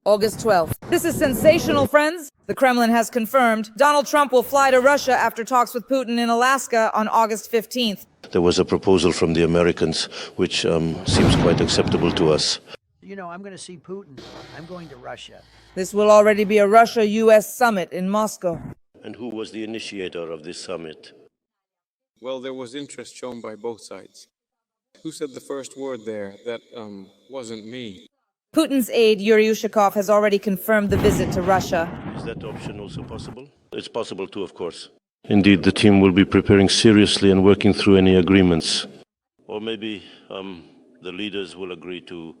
August 12th. This is sensational, friends. The Kremlin has confirmed Donald Trump will fly to Russia after talks with Putin in Alaska on August 15th. There was a proposal from the Americans, which seems quite acceptable to us. You know, I'm going to see Putin. I'm going to Russia. This will already be a Russia-U.S. summit in Moscow. And who was the initiator of this summit? Well, there was interest shown by both sides. Who said the first word there? That wasn't me. Putin's aide, Yuri Ushakov, has already confirmed the visit to Russia. Is that option also possible? It's possible too, of course. Indeed, the team will be preparing seriously and working through any agreements. Or maybe the leaders will agree to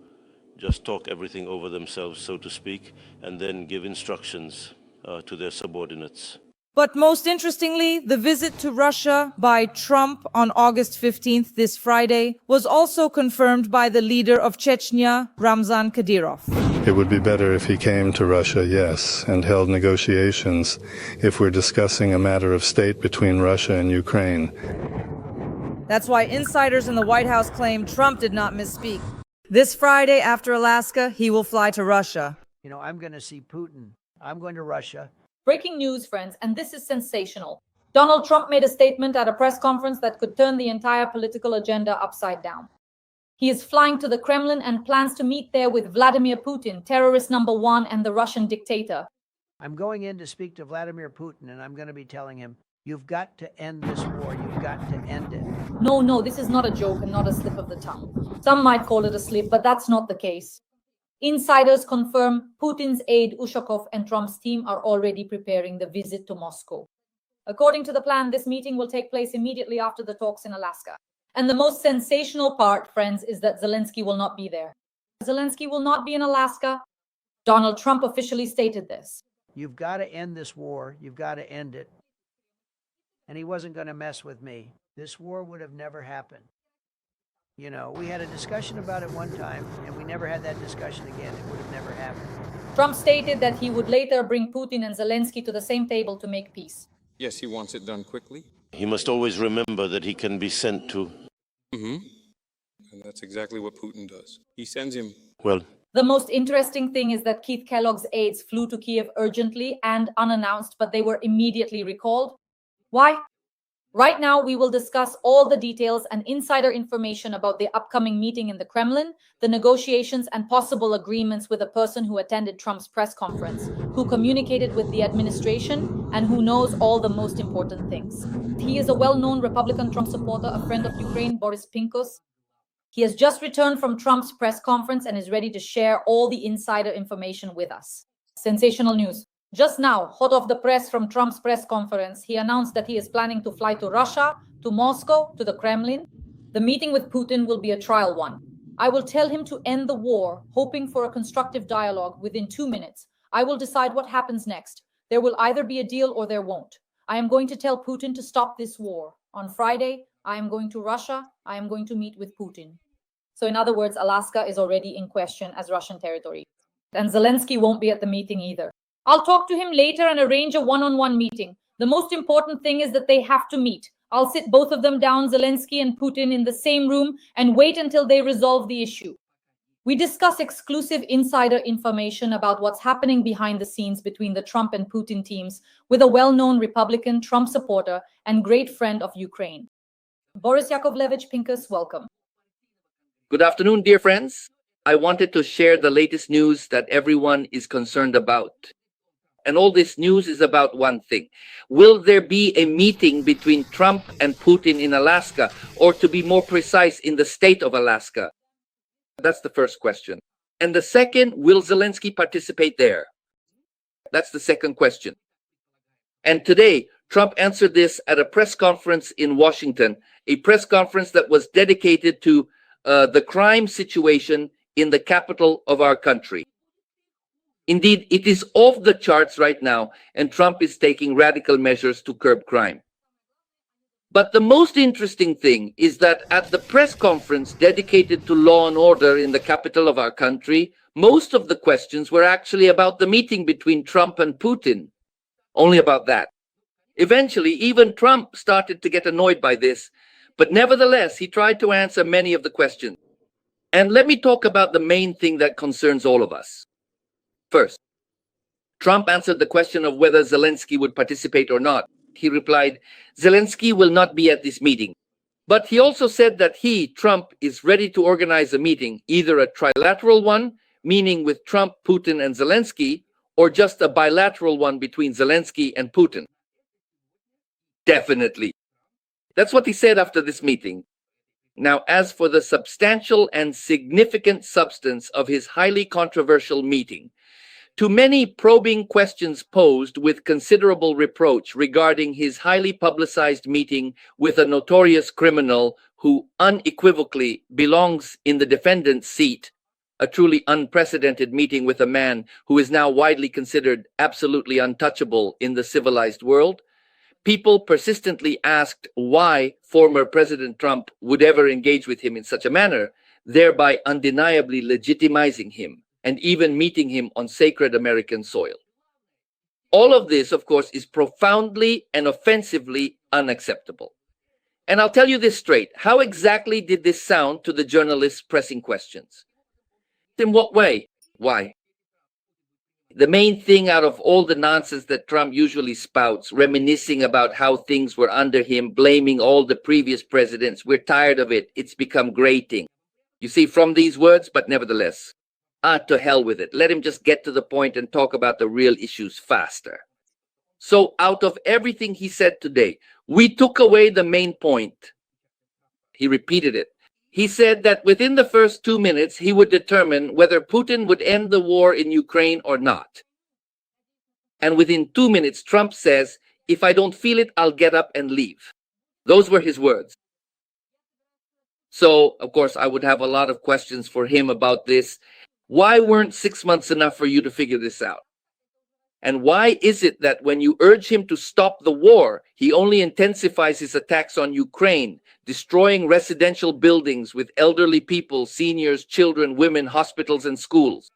just talk everything over themselves, so to speak, and then give instructions to their subordinates. But most interestingly, the visit to Russia by Trump on August 15th, this Friday, was also confirmed by the leader of Chechnya, Ramzan Kadyrov. It would be better if he came to Russia, yes, and held negotiations if we're discussing a matter of state between Russia and Ukraine. That's why insiders in the White House claim Trump did not misspeak. This Friday, after Alaska, he will fly to Russia. You know, I'm going to see Putin. I'm going to Russia. Breaking news, friends, and this is sensational. Donald Trump made a statement at a press conference that could turn the entire political agenda upside down. He is flying to the Kremlin and plans to meet there with Vladimir Putin, terrorist number one, and the Russian dictator. I'm going in to speak to Vladimir Putin, and I'm going to be telling him, you've got to end this war. You've got to end it. No, this is not a joke and not a slip of the tongue. Some might call it a slip, but that's not the case. Insiders confirm Putin's aide Ushakov and Trump's team are already preparing the visit to Moscow. According to the plan, this meeting will take place immediately after the talks in Alaska. And the most sensational part, friends, is that Zelensky will not be there. Zelensky will not be in Alaska. Donald Trump officially stated this. You've got to end this war. You've got to end it. And he wasn't going to mess with me. This war would have never happened. You know, we had a discussion about it one time, and we never had that discussion again. It would have never happened. Trump stated that he would later bring Putin and Zelensky to the same table to make peace. Yes, he wants it done quickly. He must always remember that he can be sent to. And that's exactly what Putin does. He sends him. Well, The most interesting thing is that Keith Kellogg's aides flew to Kiev urgently and unannounced, but they were immediately recalled. Why? Right now, we will discuss all the details and insider information about the upcoming meeting in the Kremlin, the negotiations and possible agreements with a person who attended Trump's press conference, who communicated with the administration, and who knows all the most important things. He is a well-known Republican Trump supporter, a friend of Ukraine, Boris Pinkus. He has just returned from Trump's press conference and is ready to share all the insider information with us. Sensational news. Just now, hot off the press from Trump's press conference, he announced that he is planning to fly to Russia, to Moscow, to the Kremlin. The meeting with Putin will be a trial one. I will tell him to end the war, hoping for a constructive dialogue within 2 minutes. I will decide what happens next. There will either be a deal or there won't. I am going to tell Putin to stop this war. On Friday, I am going to Russia. I am going to meet with Putin. So in other words, Alaska is already in question as Russian territory. And Zelensky won't be at the meeting either. I'll talk to him later and arrange a one-on-one meeting. The most important thing is that they have to meet. I'll sit both of them down, Zelensky and Putin, in the same room and wait until they resolve the issue. We discuss exclusive insider information about what's happening behind the scenes between the Trump and Putin teams with a well-known Republican Trump supporter and great friend of Ukraine. Boris Yakovlevich Pinkus, welcome. Good afternoon, dear friends. I wanted to share the latest news that everyone is concerned about. And all this news is about one thing. Will there be a meeting between Trump and Putin in Alaska, or to be more precise, in the state of Alaska? That's the first question. And the second, will Zelensky participate there? That's the second question. And today, Trump answered this at a press conference in Washington, a press conference that was dedicated to the crime situation in the capital of our country. Indeed, it is off the charts right now, and Trump is taking radical measures to curb crime. But the most interesting thing is that at the press conference dedicated to law and order in the capital of our country, most of the questions were actually about the meeting between Trump and Putin. Only about that. Eventually, even Trump started to get annoyed by this, but nevertheless, he tried to answer many of the questions. And let me talk about the main thing that concerns all of us. First, Trump answered the question of whether Zelensky would participate or not. He replied, Zelensky will not be at this meeting. But he also said that he, Trump, is ready to organize a meeting, either a trilateral one, meaning with Trump, Putin, and Zelensky, or just a bilateral one between Zelensky and Putin. Definitely. That's what he said after this meeting. Now, as for the substantial and significant substance of his highly controversial meeting, to many probing questions posed with considerable reproach regarding his highly publicized meeting with a notorious criminal who unequivocally belongs in the defendant's seat, a truly unprecedented meeting with a man who is now widely considered absolutely untouchable in the civilized world, people persistently asked why former President Trump would ever engage with him in such a manner, thereby undeniably legitimizing him and even meeting him on sacred American soil. All of this, of course, is profoundly and offensively unacceptable. And I'll tell you this straight. How exactly did this sound to the journalists pressing questions? In what way? Why? The main thing out of all the nonsense that Trump usually spouts, reminiscing about how things were under him, blaming all the previous presidents, we're tired of it. It's become grating. You see, from these words, but nevertheless, to hell with it. Let him just get to the point and talk about the real issues faster. So out of everything he said today, we took away the main point. He repeated it. He said that within the first 2 minutes, he would determine whether Putin would end the war in Ukraine or not. And within 2 minutes, Trump says, if I don't feel it, I'll get up and leave. Those were his words. So, of course, I would have a lot of questions for him about this. Why weren't 6 months enough for you to figure this out? And why is it that when you urge him to stop the war, he only intensifies his attacks on Ukraine, destroying residential buildings with elderly people, seniors, children, women, hospitals, and schools?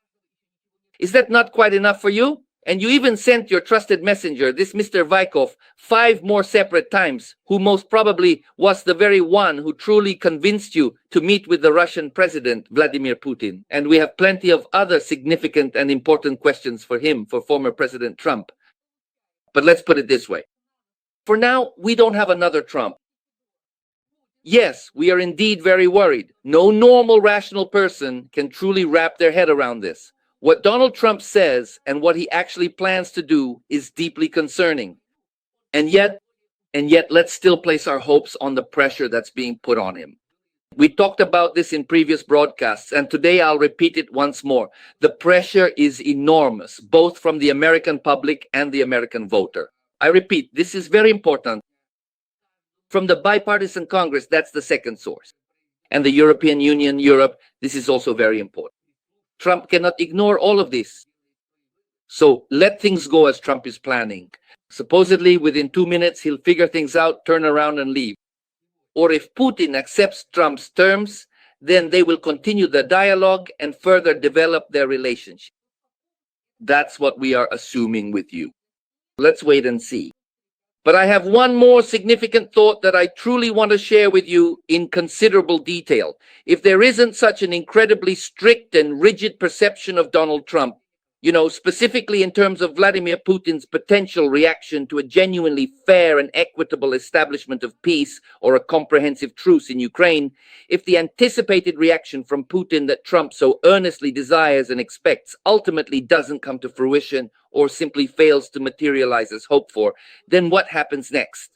Is that not quite enough for you? And you even sent your trusted messenger, this Mr. Vaikov, 5 more separate times, who most probably was the very one who truly convinced you to meet with the Russian president, Vladimir Putin. And we have plenty of other significant and important questions for him, for former President Trump. But let's put it this way. For now, we don't have another Trump. Yes, we are indeed very worried. No normal, rational person can truly wrap their head around this. What Donald Trump says and what he actually plans to do is deeply concerning. And yet, let's still place our hopes on the pressure that's being put on him. We talked about this in previous broadcasts, and today I'll repeat it once more. The pressure is enormous, both from the American public and the American voter. I repeat, this is very important. From the bipartisan Congress, that's the second source. And the European Union, Europe, this is also very important. Trump cannot ignore all of this. So let things go as Trump is planning. Supposedly, within 2 minutes, he'll figure things out, turn around and leave. Or if Putin accepts Trump's terms, then they will continue the dialogue and further develop their relationship. That's what we are assuming with you. Let's wait and see. But I have one more significant thought that I truly want to share with you in considerable detail. If there isn't such an incredibly strict and rigid perception of Donald Trump, specifically in terms of Vladimir Putin's potential reaction to a genuinely fair and equitable establishment of peace or a comprehensive truce in Ukraine, if the anticipated reaction from Putin that Trump so earnestly desires and expects ultimately doesn't come to fruition or simply fails to materialize as hoped for, then what happens next?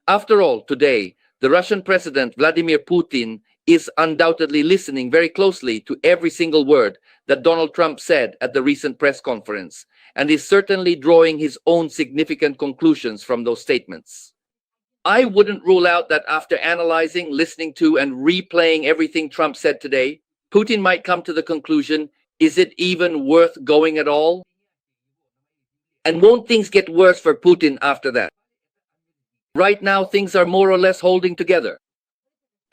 After all, today, the Russian President Vladimir Putin is undoubtedly listening very closely to every single word that Donald Trump said at the recent press conference, and is certainly drawing his own significant conclusions from those statements. I wouldn't rule out that after analyzing, listening to, and replaying everything Trump said today, Putin might come to the conclusion, is it even worth going at all? And won't things get worse for Putin after that? Right now, things are more or less holding together.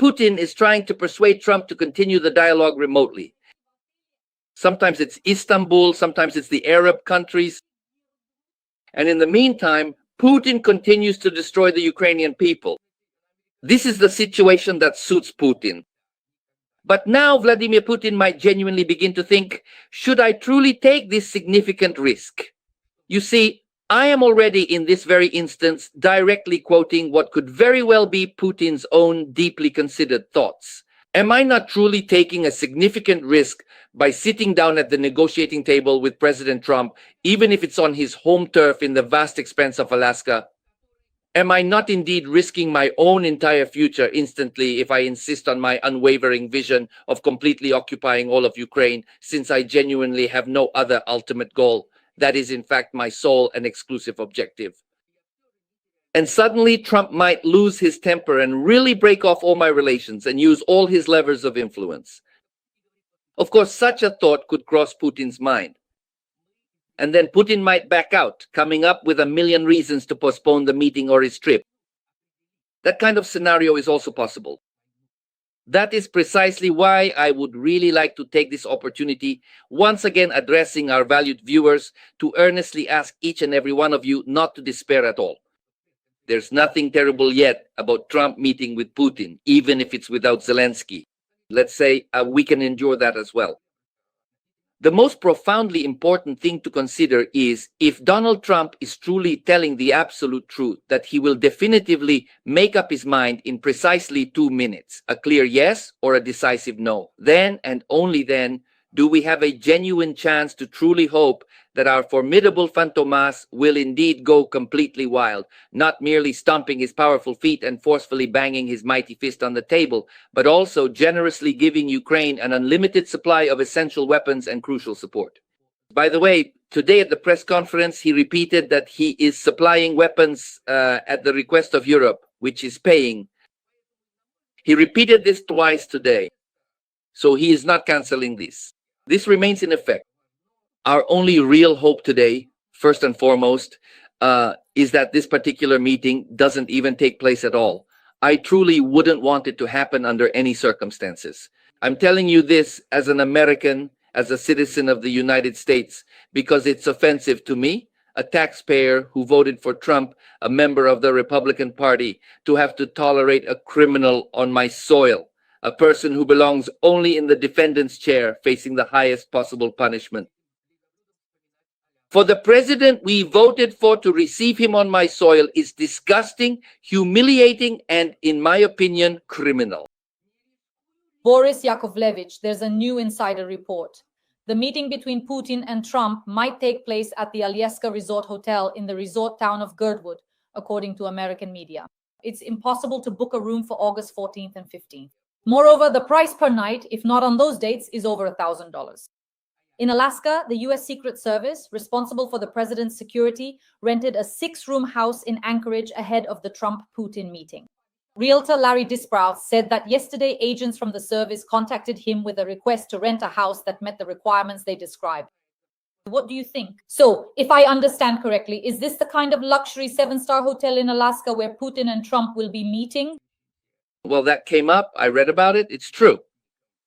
Putin is trying to persuade Trump to continue the dialogue remotely. Sometimes it's Istanbul, sometimes it's the Arab countries. And in the meantime, Putin continues to destroy the Ukrainian people. This is the situation that suits Putin. But now Vladimir Putin might genuinely begin to think, should I truly take this significant risk? You see, I am already in this very instance directly quoting what could very well be Putin's own deeply considered thoughts. Am I not truly taking a significant risk by sitting down at the negotiating table with President Trump, even if it's on his home turf in the vast expanse of Alaska? Am I not indeed risking my own entire future instantly if I insist on my unwavering vision of completely occupying all of Ukraine, since I genuinely have no other ultimate goal? That is, in fact, my sole and exclusive objective. And suddenly Trump might lose his temper and really break off all my relations and use all his levers of influence. Of course, such a thought could cross Putin's mind. And then Putin might back out, coming up with a million reasons to postpone the meeting or his trip. That kind of scenario is also possible. That is precisely why I would really like to take this opportunity, once again addressing our valued viewers, to earnestly ask each and every one of you not to despair at all. There's nothing terrible yet about Trump meeting with Putin, even if it's without Zelensky. Let's say we can endure that as well. The most profoundly important thing to consider is if Donald Trump is truly telling the absolute truth, that he will definitively make up his mind in precisely 2 minutes, a clear yes or a decisive no. Then and only then do we have a genuine chance to truly hope that our formidable Fantomas will indeed go completely wild, not merely stomping his powerful feet and forcefully banging his mighty fist on the table, but also generously giving Ukraine an unlimited supply of essential weapons and crucial support. By the way, today at the press conference, he repeated that he is supplying weapons at the request of Europe, which is paying. He repeated this twice today, so he is not canceling this. This remains in effect. Our only real hope today, first and foremost, is that this particular meeting doesn't even take place at all. I truly wouldn't want it to happen under any circumstances. I'm telling you this as an American, as a citizen of the United States, because it's offensive to me, a taxpayer who voted for Trump, a member of the Republican Party, to have to tolerate a criminal on my soil, a person who belongs only in the defendant's chair, facing the highest possible punishment. For the president we voted for to receive him on my soil is disgusting, humiliating, and, in my opinion, criminal. Boris Yakovlevich, there's a new insider report. The meeting between Putin and Trump might take place at the Alyeska Resort Hotel in the resort town of Girdwood, according to American media. It's impossible to book a room for August 14th and 15th. Moreover, the price per night, if not on those dates, is over $1,000. In Alaska, the U.S. Secret Service, responsible for the president's security, rented a 6-room house in Anchorage ahead of the Trump-Putin meeting. Realtor Larry Disbrow said that yesterday agents from the service contacted him with a request to rent a house that met the requirements they described. What do you think? So, if I understand correctly, is this the kind of luxury 7-star hotel in Alaska where Putin and Trump will be meeting? Well, that came up. I read about it. It's true.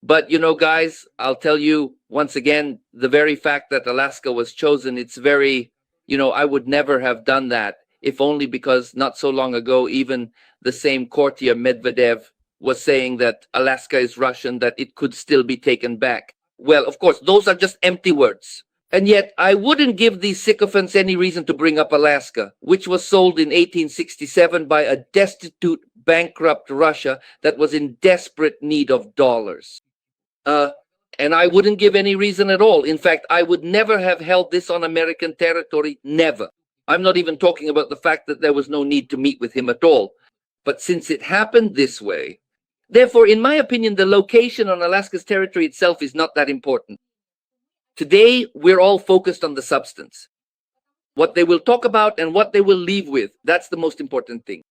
But, you know, guys, I'll tell you once again, the very fact that Alaska was chosen, it's very, I would never have done that, if only because not so long ago, even the same courtier Medvedev was saying that Alaska is Russian, that it could still be taken back. Well, of course, those are just empty words. And yet, I wouldn't give these sycophants any reason to bring up Alaska, which was sold in 1867 by a destitute, bankrupt Russia that was in desperate need of dollars. And I wouldn't give any reason at all. In fact, I would never have held this on American territory, never. I'm not even talking about the fact that there was no need to meet with him at all. But since it happened this way, therefore, in my opinion, the location on Alaska's territory itself is not that important. Today, we're all focused on the substance. What they will talk about and what they will leave with, that's the most important thing.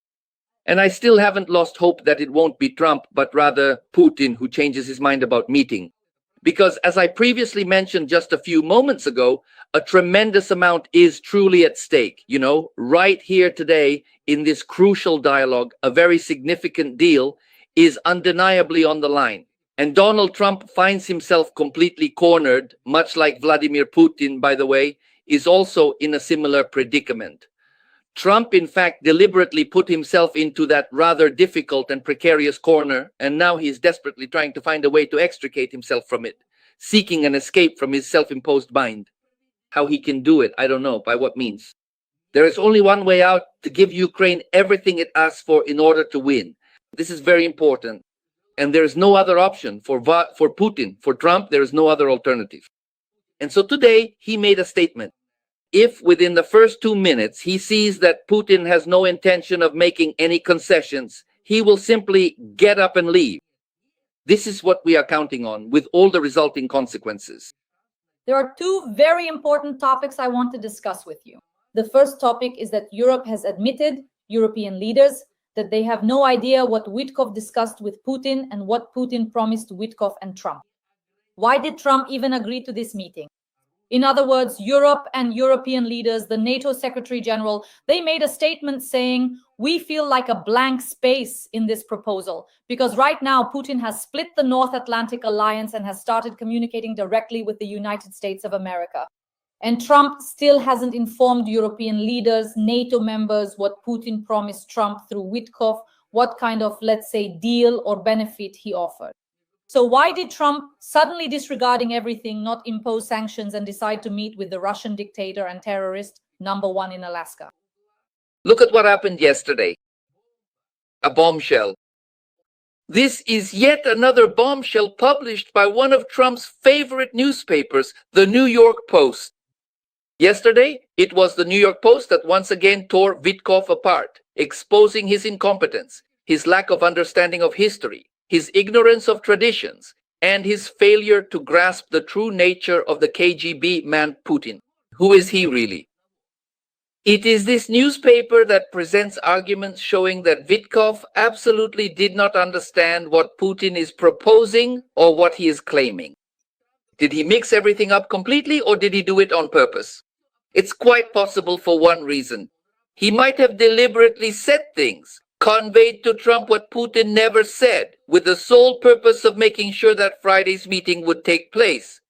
And I still haven't lost hope that it won't be Trump, but rather Putin who changes his mind about meeting. Because as I previously mentioned just a few moments ago, a tremendous amount is truly at stake. Right here today in this crucial dialogue, a very significant deal is undeniably on the line. And Donald Trump finds himself completely cornered, much like Vladimir Putin, by the way, is also in a similar predicament. Trump, in fact, deliberately put himself into that rather difficult and precarious corner, and now he's desperately trying to find a way to extricate himself from it, seeking an escape from his self-imposed bind. How he can do it, I don't know, by what means. There is only one way out: to give Ukraine everything it asks for in order to win. This is very important. And there is no other option for Putin. For Trump, there is no other alternative. And so today, he made a statement. If within the first 2 minutes he sees that Putin has no intention of making any concessions, he will simply get up and leave. This is what we are counting on, with all the resulting consequences. There are two very important topics I want to discuss with you. The first topic is that Europe has admitted, European leaders, that they have no idea what Witkoff discussed with Putin and what Putin promised to Witkoff and Trump. Why did Trump even agree to this meeting? In other words, Europe and European leaders, the NATO Secretary General, they made a statement saying, we feel like a blank space in this proposal, because right now Putin has split the North Atlantic Alliance and has started communicating directly with the United States of America. And Trump still hasn't informed European leaders, NATO members, what Putin promised Trump through Witkoff, what kind of, let's say, deal or benefit he offered. So why did Trump, suddenly disregarding everything, not impose sanctions and decide to meet with the Russian dictator and terrorist #1 in Alaska? Look at what happened yesterday. A bombshell. This is yet another bombshell published by one of Trump's favorite newspapers, the New York Post. Yesterday, it was the New York Post that once again tore Witkoff apart, exposing his incompetence, his lack of understanding of history, his ignorance of traditions, and his failure to grasp the true nature of the KGB man Putin. Who is he really? It is this newspaper that presents arguments showing that Witkoff absolutely did not understand what Putin is proposing or what he is claiming. Did he mix everything up completely, or did he do it on purpose? It's quite possible for one reason. He might have deliberately said things, conveyed to Trump what Putin never said, with the sole purpose of making sure that Friday's meeting would take place.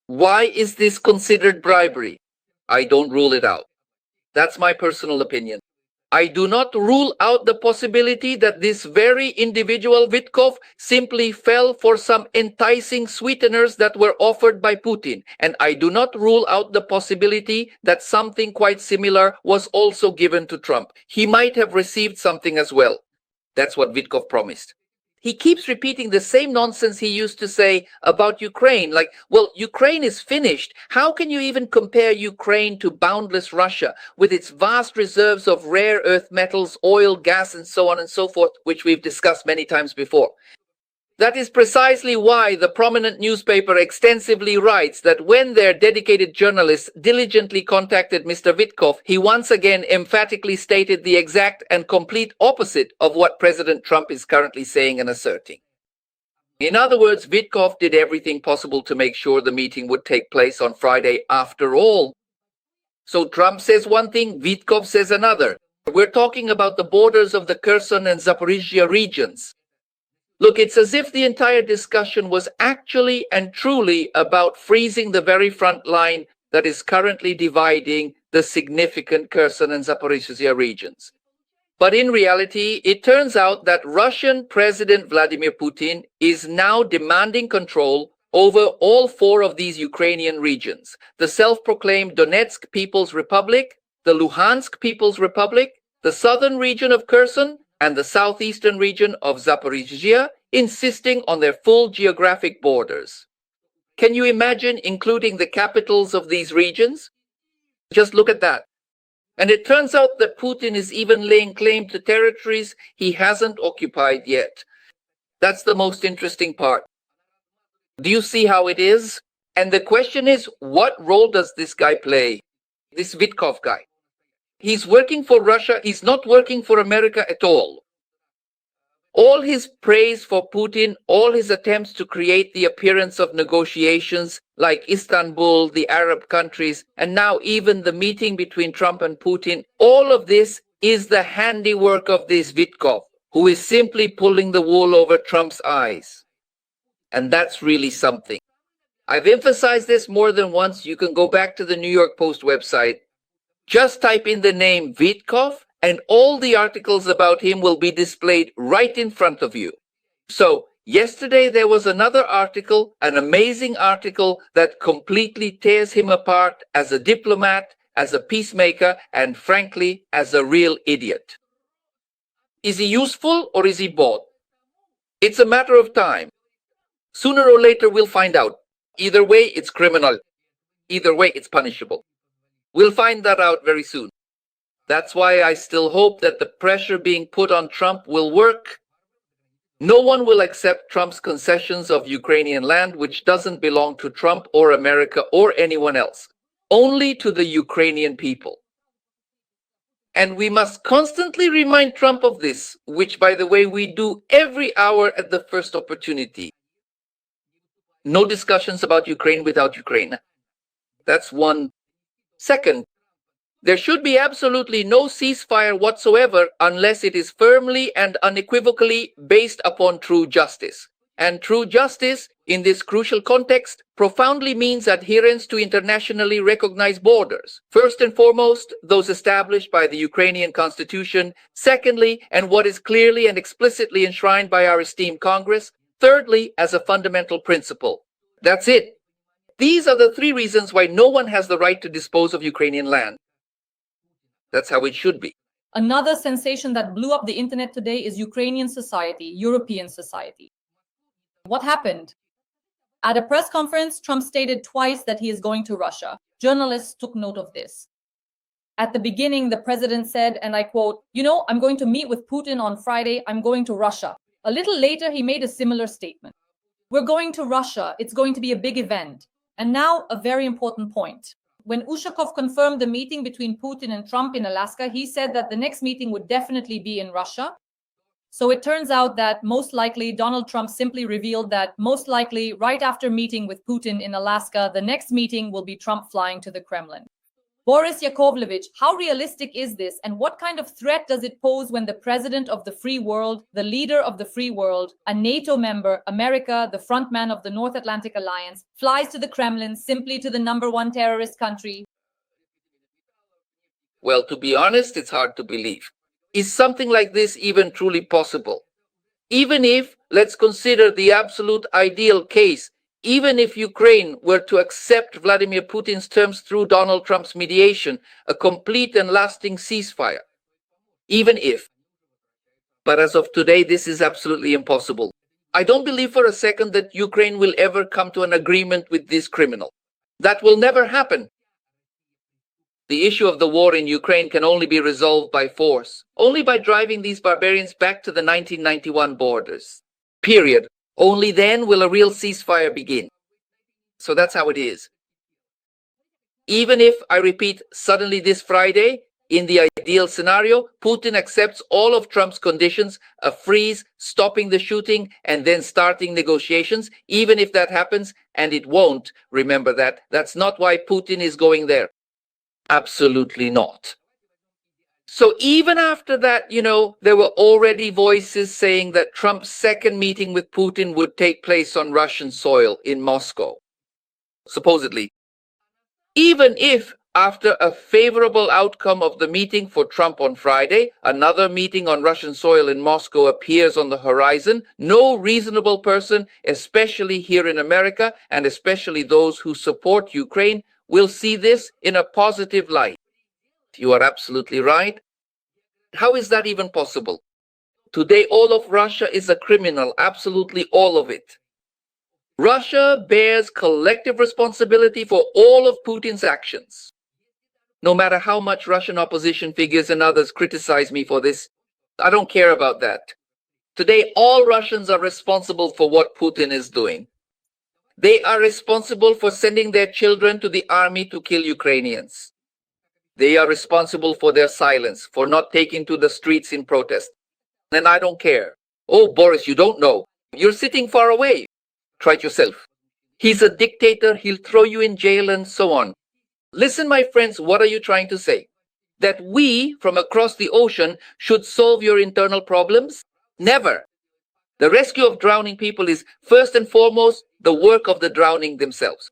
Why is this considered bribery? I don't rule it out. That's my personal opinion. I do not rule out the possibility that this very individual Witkoff simply fell for some enticing sweeteners that were offered by Putin. And I do not rule out the possibility that something quite similar was also given to Trump. He might have received something as well. That's what Witkoff promised. He keeps repeating the same nonsense he used to say about Ukraine, like, well, Ukraine is finished. How can you even compare Ukraine to boundless Russia with its vast reserves of rare earth metals, oil, gas, and so on and so forth, which we've discussed many times before? That is precisely why the prominent newspaper extensively writes that when their dedicated journalists diligently contacted Mr. Witkoff, he once again emphatically stated the exact and complete opposite of what President Trump is currently saying and asserting. In other words, Witkoff did everything possible to make sure the meeting would take place on Friday after all. So Trump says one thing, Witkoff says another. We're talking about the borders of the Kherson and Zaporizhzhia regions. Look, it's as if the entire discussion was actually and truly about freezing the very front line that is currently dividing the significant Kherson and Zaporizhzhia regions. But in reality, it turns out that Russian President Vladimir Putin is now demanding control over all 4 of these Ukrainian regions: the self-proclaimed Donetsk People's Republic, the Luhansk People's Republic, the southern region of Kherson, and the southeastern region of Zaporizhzhia, insisting on their full geographic borders. Can you imagine including the capitals of these regions? Just look at that. And it turns out that Putin is even laying claim to territories he hasn't occupied yet. That's the most interesting part. Do you see how it is? And the question is, what role does this guy play? This Witkoff guy. He's working for Russia. He's not working for America at all. All his praise for Putin, all his attempts to create the appearance of negotiations like Istanbul, the Arab countries, and now even the meeting between Trump and Putin, all of this is the handiwork of this Witkoff, who is simply pulling the wool over Trump's eyes. And that's really something. I've emphasized this more than once. You can go back to the New York Post website. Just type in the name Vitkov and all the articles about him will be displayed right in front of you. So, yesterday there was another article, an amazing article that completely tears him apart as a diplomat, as a peacemaker, and frankly, as a real idiot. Is he useful or is he bought? It's a matter of time. Sooner or later we'll find out. Either way, it's criminal. Either way, it's punishable. We'll find that out very soon. That's why I still hope that the pressure being put on Trump will work. No one will accept Trump's concessions of Ukrainian land, which doesn't belong to Trump or America or anyone else, only to the Ukrainian people. And we must constantly remind Trump of this, which, by the way, we do every hour at the first opportunity. No discussions about Ukraine without Ukraine. That's one. Second, there should be absolutely no ceasefire whatsoever unless it is firmly and unequivocally based upon true justice. And true justice, in this crucial context, profoundly means adherence to internationally recognized borders. First and foremost, those established by the Ukrainian constitution. Secondly, and what is clearly and explicitly enshrined by our esteemed Congress. Thirdly, as a fundamental principle. That's it. These are the three reasons why no one has the right to dispose of Ukrainian land. That's how it should be. Another sensation that blew up the internet today is Ukrainian society, European society. What happened? At a press conference, Trump stated twice that he is going to Russia. Journalists took note of this. At the beginning, the president said, and I quote, I'm going to meet with Putin on Friday. I'm going to Russia. A little later, he made a similar statement. We're going to Russia. It's going to be a big event. And now, a very important point. When Ushakov confirmed the meeting between Putin and Trump in Alaska, he said that the next meeting would definitely be in Russia. So it turns out that most likely Donald Trump simply revealed that most likely right after meeting with Putin in Alaska, the next meeting will be Trump flying to the Kremlin. Boris Yakovlevich, how realistic is this, and what kind of threat does it pose when the president of the free world, the leader of the free world, a NATO member, America, the frontman of the North Atlantic Alliance, flies to the Kremlin simply to the #1 terrorist country? Well, to be honest, it's hard to believe. Is something like this even truly possible? Even if, let's consider the absolute ideal case, even if Ukraine were to accept Vladimir Putin's terms through Donald Trump's mediation, a complete and lasting ceasefire. Even if. But as of today, this is absolutely impossible. I don't believe for a second that Ukraine will ever come to an agreement with this criminal. That will never happen. The issue of the war in Ukraine can only be resolved by force, only by driving these barbarians back to the 1991 borders. Period. Only then will a real ceasefire begin. So that's how it is. Even if, I repeat, suddenly this Friday, in the ideal scenario, Putin accepts all of Trump's conditions, a freeze, stopping the shooting, and then starting negotiations, even if that happens, and it won't, remember that, that's not why Putin is going there. Absolutely not. So even after that, there were already voices saying that Trump's second meeting with Putin would take place on Russian soil in Moscow, supposedly. Even if, after a favorable outcome of the meeting for Trump on Friday, another meeting on Russian soil in Moscow appears on the horizon, no reasonable person, especially here in America, and especially those who support Ukraine, will see this in a positive light. You are absolutely right. How is that even possible? Today, all of Russia is a criminal, absolutely all of it. Russia bears collective responsibility for all of Putin's actions. No matter how much Russian opposition figures and others criticize me for this, I don't care about that. Today, all Russians are responsible for what Putin is doing. They are responsible for sending their children to the army to kill Ukrainians. They are responsible for their silence, for not taking to the streets in protest. And I don't care. Oh, Boris, you don't know. You're sitting far away. Try it yourself. He's a dictator. He'll throw you in jail and so on. Listen, my friends, what are you trying to say? That we, from across the ocean, should solve your internal problems? Never. The rescue of drowning people is, first and foremost, the work of the drowning themselves.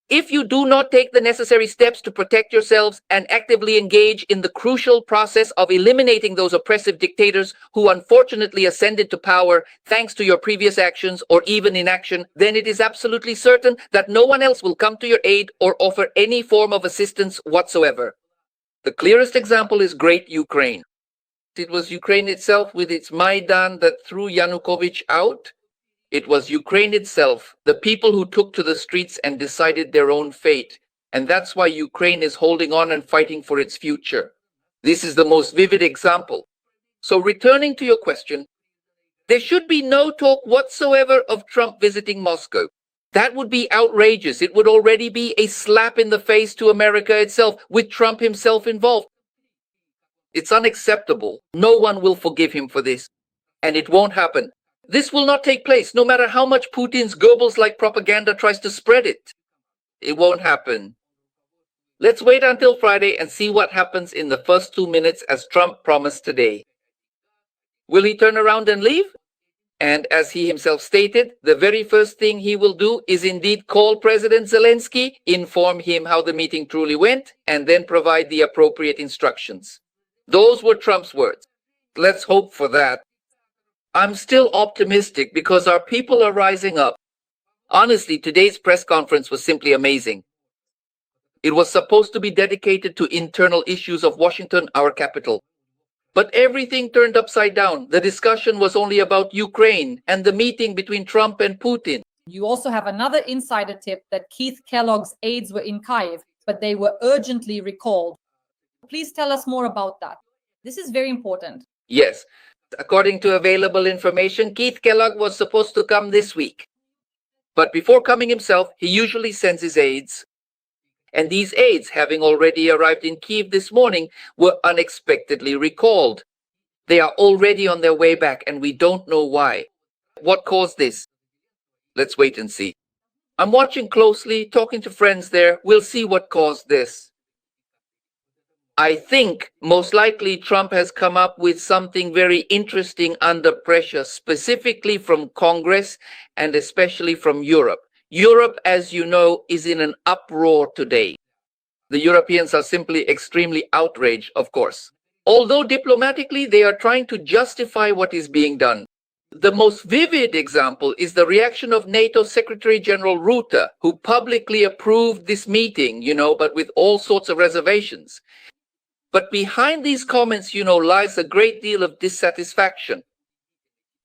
If you do not take the necessary steps to protect yourselves and actively engage in the crucial process of eliminating those oppressive dictators who unfortunately ascended to power thanks to your previous actions or even inaction, then it is absolutely certain that no one else will come to your aid or offer any form of assistance whatsoever. The clearest example is Great Ukraine. It was Ukraine itself with its Maidan that threw Yanukovych out. It was Ukraine itself, the people who took to the streets and decided their own fate. And that's why Ukraine is holding on and fighting for its future. This is the most vivid example. So returning to your question, there should be no talk whatsoever of Trump visiting Moscow. That would be outrageous. It would already be a slap in the face to America itself, with Trump himself involved. It's unacceptable. No one will forgive him for this. And it won't happen. This will not take place, no matter how much Putin's Goebbels-like propaganda tries to spread it. It won't happen. Let's wait until Friday and see what happens in the first 2 minutes as Trump promised today. Will he turn around and leave? And as he himself stated, the very first thing he will do is indeed call President Zelensky, inform him how the meeting truly went, and then provide the appropriate instructions. Those were Trump's words. Let's hope for that. I'm still optimistic because our people are rising up. Honestly, today's press conference was simply amazing. It was supposed to be dedicated to internal issues of Washington, our capital. But everything turned upside down. The discussion was only about Ukraine and the meeting between Trump and Putin. You also have another insider tip that Keith Kellogg's aides were in Kyiv, but they were urgently recalled. Please tell us more about that. This is very important. Yes. According to available information, Keith Kellogg was supposed to come this week. But before coming himself, he usually sends his aides. And these aides, having already arrived in Kyiv this morning, were unexpectedly recalled. They are already on their way back, and we don't know why. What caused this? Let's wait and see. I'm watching closely, talking to friends there. We'll see what caused this. I think most likely Trump has come up with something very interesting under pressure, specifically from Congress and especially from Europe. Europe, as you know, is in an uproar today. The Europeans are simply extremely outraged, of course. Although diplomatically they are trying to justify what is being done. The most vivid example is the reaction of NATO Secretary General Rutte, who publicly approved this meeting, but with all sorts of reservations. But behind these comments, lies a great deal of dissatisfaction.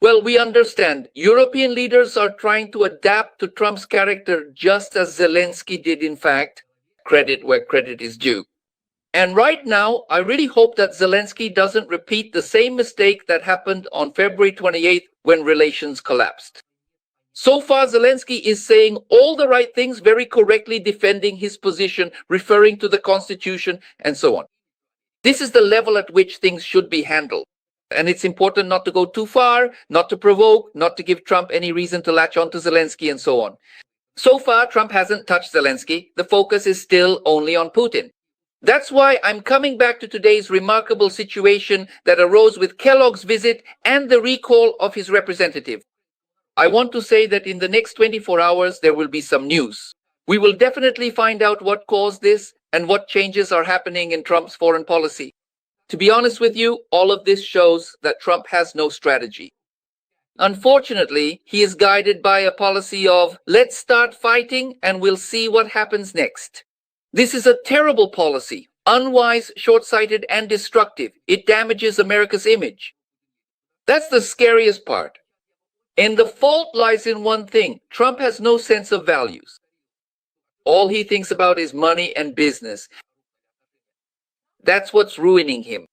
Well, we understand European leaders are trying to adapt to Trump's character just as Zelensky did, in fact. Credit where credit is due. And right now, I really hope that Zelensky doesn't repeat the same mistake that happened on February 28th when relations collapsed. So far, Zelensky is saying all the right things, very correctly defending his position, referring to the Constitution, and so on. This is the level at which things should be handled. And it's important not to go too far, not to provoke, not to give Trump any reason to latch on to Zelensky and so on. So far, Trump hasn't touched Zelensky. The focus is still only on Putin. That's why I'm coming back to today's remarkable situation that arose with Kellogg's visit and the recall of his representative. I want to say that in the next 24 hours, there will be some news. We will definitely find out what caused this and what changes are happening in Trump's foreign policy. To be honest with you, all of this shows that Trump has no strategy. Unfortunately, he is guided by a policy of, let's start fighting and we'll see what happens next. This is a terrible policy, unwise, short-sighted, and destructive. It damages America's image. That's the scariest part. And the fault lies in one thing. Trump has no sense of values. All he thinks about is money and business. That's what's ruining him.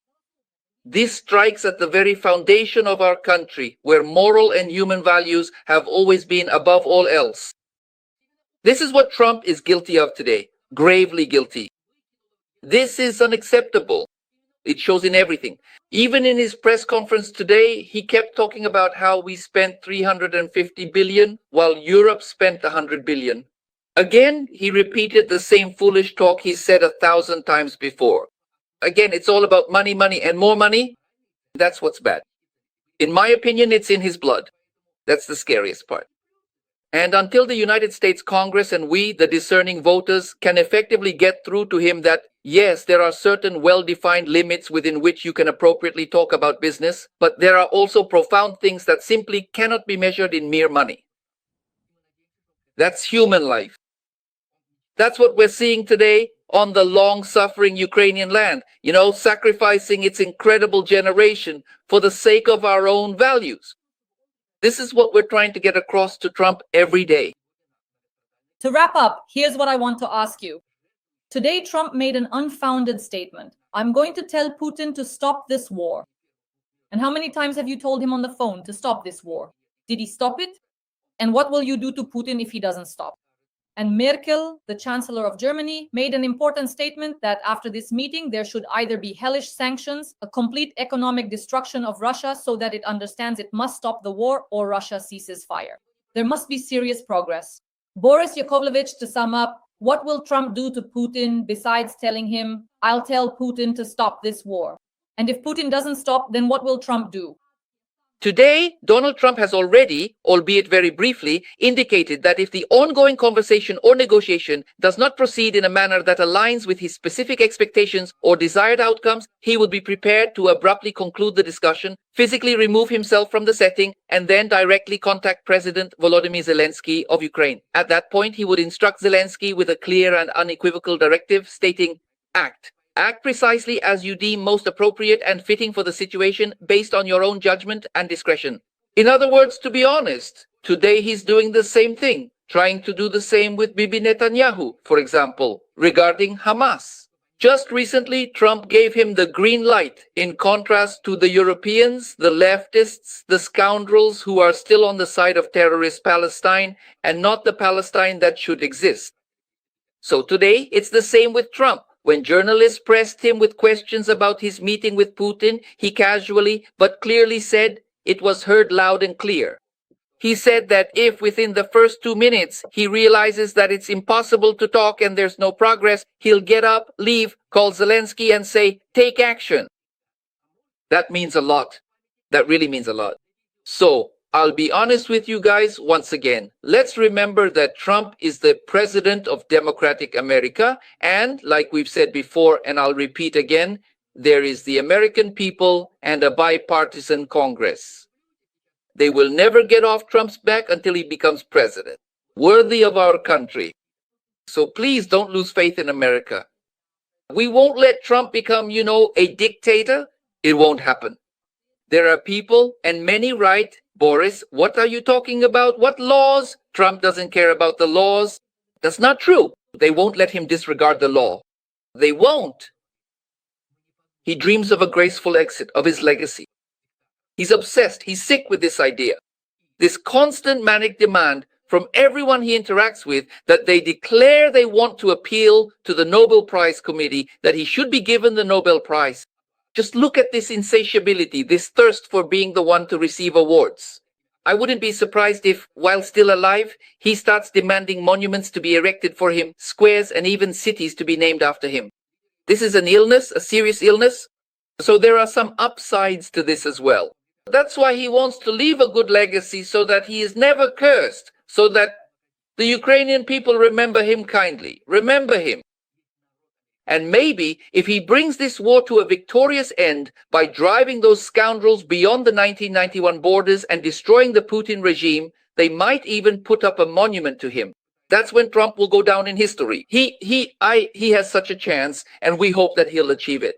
This strikes at the very foundation of our country, where moral and human values have always been above all else. This is what Trump is guilty of today, gravely guilty. This is unacceptable. It shows in everything. Even in his press conference today, he kept talking about how we spent 350 billion, while Europe spent 100 billion. Again, he repeated the same foolish talk he said 1,000 times before. Again, it's all about money, money, and more money. That's what's bad. In my opinion, it's in his blood. That's the scariest part. And until the United States Congress and we, the discerning voters, can effectively get through to him that, yes, there are certain well-defined limits within which you can appropriately talk about business, but there are also profound things that simply cannot be measured in mere money. That's human life. That's what we're seeing today on the long-suffering Ukrainian land, sacrificing its incredible generation for the sake of our own values. This is what we're trying to get across to Trump every day. To wrap up, here's what I want to ask you. Today, Trump made an unfounded statement. I'm going to tell Putin to stop this war. And how many times have you told him on the phone to stop this war? Did he stop it? And what will you do to Putin if he doesn't stop? And Merkel, the Chancellor of Germany, made an important statement that after this meeting, there should either be hellish sanctions, a complete economic destruction of Russia so that it understands it must stop the war, or Russia ceases fire. There must be serious progress. Boris Yakovlevich, to sum up, what will Trump do to Putin besides telling him, I'll tell Putin to stop this war? And if Putin doesn't stop, then what will Trump do? Today, Donald Trump has already, albeit very briefly, indicated that if the ongoing conversation or negotiation does not proceed in a manner that aligns with his specific expectations or desired outcomes, he would be prepared to abruptly conclude the discussion, physically remove himself from the setting, and then directly contact President Volodymyr Zelensky of Ukraine. At that point, he would instruct Zelensky with a clear and unequivocal directive stating, act. Act precisely as you deem most appropriate and fitting for the situation based on your own judgment and discretion. In other words, to be honest, today he's doing the same thing, trying to do the same with Bibi Netanyahu, for example, regarding Hamas. Just recently, Trump gave him the green light, in contrast to the Europeans, the leftists, the scoundrels who are still on the side of terrorist Palestine and not the Palestine that should exist. So today, it's the same with Trump. When journalists pressed him with questions about his meeting with Putin, he casually but clearly said it was heard loud and clear. He said that if within the first 2 minutes he realizes that it's impossible to talk and there's no progress, he'll get up, leave, call Zelensky and say, take action. That means a lot. That really means a lot. So, I'll be honest with you guys once again. Let's remember that Trump is the president of democratic America. And like we've said before, and I'll repeat again, there is the American people and a bipartisan Congress. They will never get off Trump's back until he becomes president, worthy of our country. So please don't lose faith in America. We won't let Trump become, a dictator. It won't happen. There are people, and many write, Boris, what are you talking about? What laws? Trump doesn't care about the laws. That's not true. They won't let him disregard the law. They won't. He dreams of a graceful exit of his legacy. He's obsessed. He's sick with this idea. This constant manic demand from everyone he interacts with that they declare they want to appeal to the Nobel Prize Committee, that he should be given the Nobel Prize. Just look at this insatiability, this thirst for being the one to receive awards. I wouldn't be surprised if, while still alive, he starts demanding monuments to be erected for him, squares and even cities to be named after him. This is an illness, a serious illness. So there are some upsides to this as well. That's why he wants to leave a good legacy so that he is never cursed, so that the Ukrainian people remember him kindly, remember him. And maybe if he brings this war to a victorious end by driving those scoundrels beyond the 1991 borders and destroying the Putin regime, they might even put up a monument to him. That's when Trump will go down in history. He has such a chance, and we hope that he'll achieve it.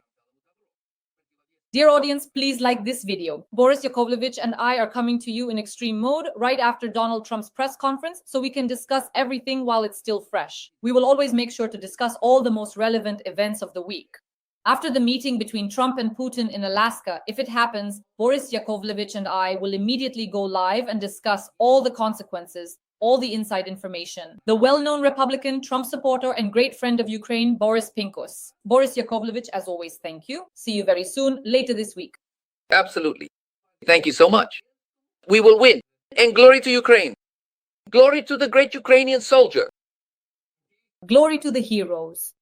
Dear audience, please like this video. Boris Yakovlevich and I are coming to you in extreme mode right after Donald Trump's press conference, so we can discuss everything while it's still fresh. We will always make sure to discuss all the most relevant events of the week. After the meeting between Trump and Putin in Alaska, if it happens, Boris Yakovlevich and I will immediately go live and discuss all the consequences, all the inside information. The well-known Republican, Trump supporter, and great friend of Ukraine, Boris Pinkus. Boris Yakovlevich, as always, thank you. See you very soon, later this week. Absolutely. Thank you so much. We will win. And glory to Ukraine. Glory to the great Ukrainian soldier. Glory to the heroes.